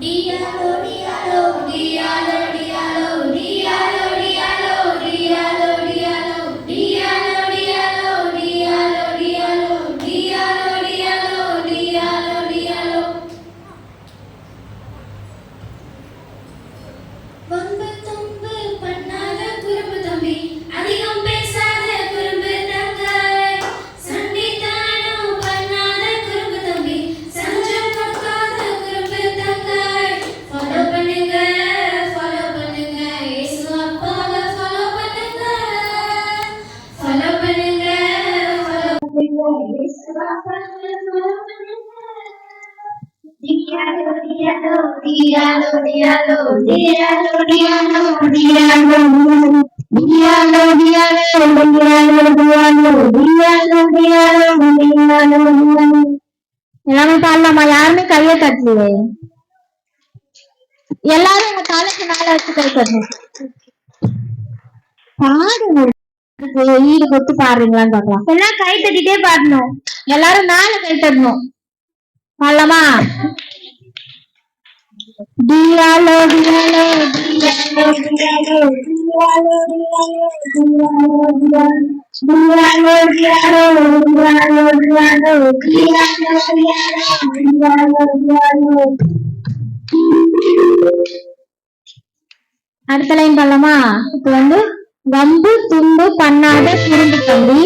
Diallo, diallo, diallo, diallo, diallo, diallo, diallo, diallo, diallo, diallo, diallo, diallo, diallo, diallo, diallo, diallo. வம்பு தும்பு பண்ணாத குறும்பு தம்பி, அதிகம் பேசாத குறும்பு தங்காய், சண்டித்தனம் பண்ணாத குறும்பு தம்பி, சஞ்சம் கொடுக்காத குறும்பு தங்காய். ஃபாலோ பண்ணுங்க, ஃபாலோ பண்ணுங்க, இயேசு அப்பாவை ஃபாலோ பண்ணுங்க, ஃபாலோ பண்ணுங்க, ஃபாலோ பண்ணுங்க, இயேசு அப்பாவை ஃபாலோ பண்ணுங்க. Diallo, diallo, diallo, diallo, diallo, diallo, diallo, diallo, diallo. எல்லாமே பாடலாமா? யாருமே கையை தட்டலையே. எல்லாரும் உங்க தலைக்கு மேல வச்சு கை தட்டணும். பாடுங்க, ஈடு கொத்து பாடுறீங்களான்னு பாக்கலாம். எல்லாம் கை தட்டிட்டே பாடணும். எல்லாரும் மேல கை தட்டணும். பாடலாமா? Diallo, diallo, diallo, diallo, diallo, diallo, diallo. அடுத்த லைன் பண்ணலாமா? இப்ப வந்து வம்பு தும்பு பண்ணாத குறும்பு தம்பி.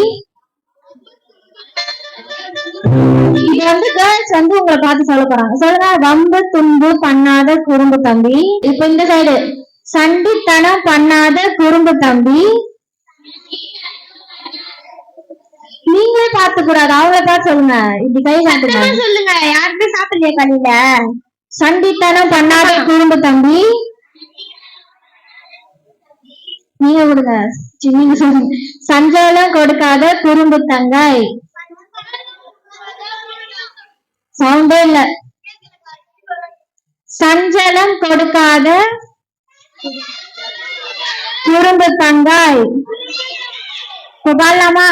இது வந்து கேர்ள்ஸ் வந்து உங்களை பார்த்து சொல்ல போறாங்க. சொல்லுங்க, வம்பு தும்பு பண்ணாத குறும்பு தம்பி. இப்ப இந்த சைடு, சண்டித்தனம் பண்ணாத குறும்பு தம்பி. நீங்களே பார்த்து கூடாது, அவங்கள பார்த்து சொல்லுங்க. இப்படி கை காட்டுங்க, சொல்லுங்க. யாருமே சாப்பிடலையே கல்லில. சண்டித்தனம் பண்ணாத குறும்பு தம்பி. நீங்க கொடுங்க, நீங்க சொல்லுங்க. சஞ்சலம் கொடுக்காத குறும்பு தங்காய். சவுண்டே இல்ல. சஞ்சலம் கொடுக்காத குறும்பு தங்காய். பாடலாமா?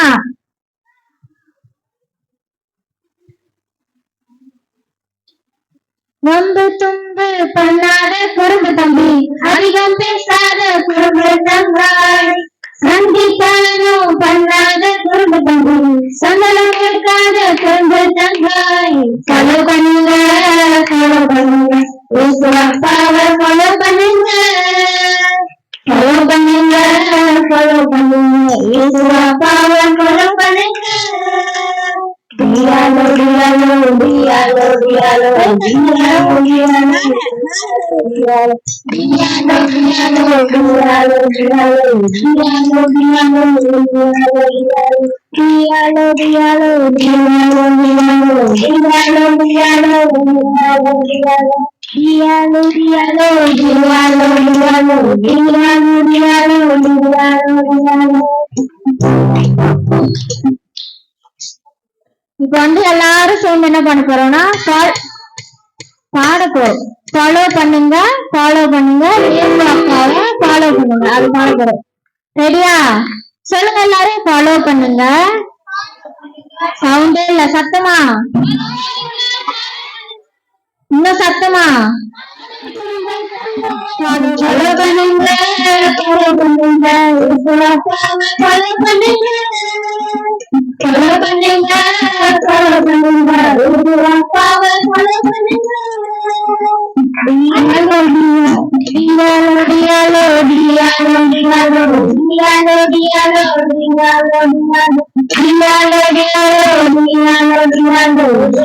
வம்பு தும்பு பண்ணாத குறும்பு தம்பி, அதிகம் பேசாத குறும்பு தங்காய், சண்டித்தனம் பண்ணாத குறும்பு தம்பி, சந்தனம் கொடுக்காத குறும்பு தங்காய். ஃபாலோ பண்ணுங்க, ஃபாலோ பண்ணுங்க, இயேசு அப்பாவை ஃபாலோ பண்ணுங்க, ஃபாலோ பண்ணுங்க, ஃபாலோ பண்ணுங்க, இயேசு அப்பாவை ஃபாலோ பண்ணுங்க. Diallo, diallo, diallo, diallo, diallo, diallo, இப்ப வந்து எல்லாரும் சேர்ந்து என்ன பண்ண போறோம்னா பாட போறோம். ஃபாலோ பண்ணுங்க, ஃபாலோ பண்ணுங்க, இயேசு அப்பாவை ஃபாலோ பண்ணுங்க. அது பாட போறோம். ரெடியா? சொல்லுங்க எல்லாரும், ஃபாலோ பண்ணுங்க. சவுண்டே இல்ல, சத்தமா, இன்னும் சத்தமா. ஃபாலோ பண்ணுங்க, ஃபாலோ பண்ணுங்க, ஃபாலோ பண்ணுங்க, ஃபாலோ பண்ணுங்க, ஃபாலோ பண்ணுங்க, அப்பாவை ஃபாலோ பண்ணுங்க. Diallo, diallo, diallo, diallo, diallo, diallo, diallo, diallo, diallo,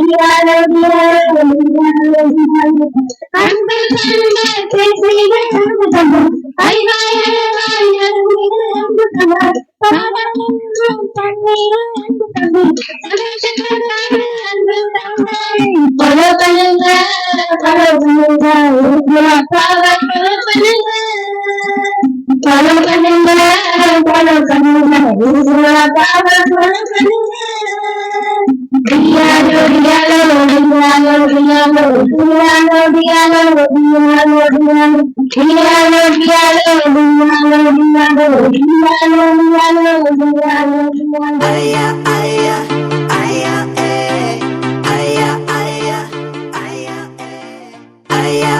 diallo, diallo. அன்பு கண்ட பேசுகிற அன்பு தங்கம், ஐவாய் ஐவாய் அன்பு அன்பு தங்கம், பாவமென்றும் தண்ணீர் அன்பு தங்கம், சந்தோஷக்கடான அன்பு தங்கம். ஃபாலோ பண்ணுங்க, ஃபாலோ பண்ணுங்க, அப்பாவை ஃபாலோ பண்ணுங்க, ஃபாலோ பண்ணுங்க, ஃபாலோ பண்ணுங்க, அப்பாவை ஃபாலோ பண்ணுங்க. Diallo, diallo, diallo, diallo, diallo, diallo, diallo, diallo, diallo, diallo. Aya, aya, aya, aya, aya, aya, aya, aya.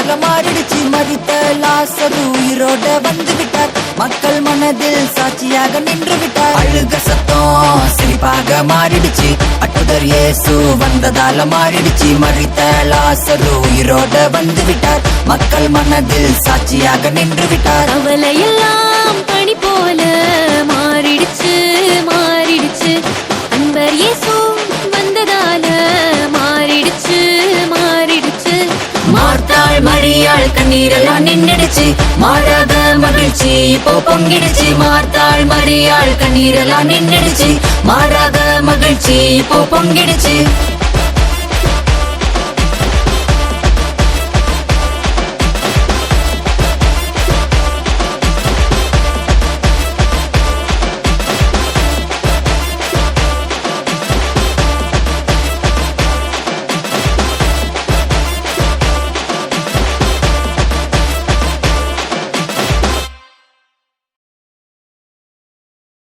வந்ததால மாறிடுச்சு. மரித்த லாசரு உயிரோட வந்து விட்டார். மக்கள் மனதில் சாட்சியாக நின்று விட்டார். அழுக சத்தம் சிரிப்பாக மாறிடுச்சு. அற்புதர் இயேசு வந்ததால மாறிடுச்சு. மரித்த லாசரு உயிரோட வந்து விட்டார். மக்கள் மனதில் சாட்சியாக நின்று விட்டார். கவலையெல்லாம் பனி போல மாறிடுச்சு மாறிடுச்சு. அன்பர் இயேசு வந்ததால மாறிடுச்சு மாறிடுச்சு. மார்த்தாள் மரியாள் கண்ணீரெல்லாம் நின்னுடுச்சு. மாறாத மகிழ்ச்சி இப்போ பொங்கிடுச்சு. மார்த்தாள் மரியாள் கண்ணீரெல்லாம் நின்னுடுச்சு. மாறாத மகிழ்ச்சி இப்போ பொங்கிடுச்சு.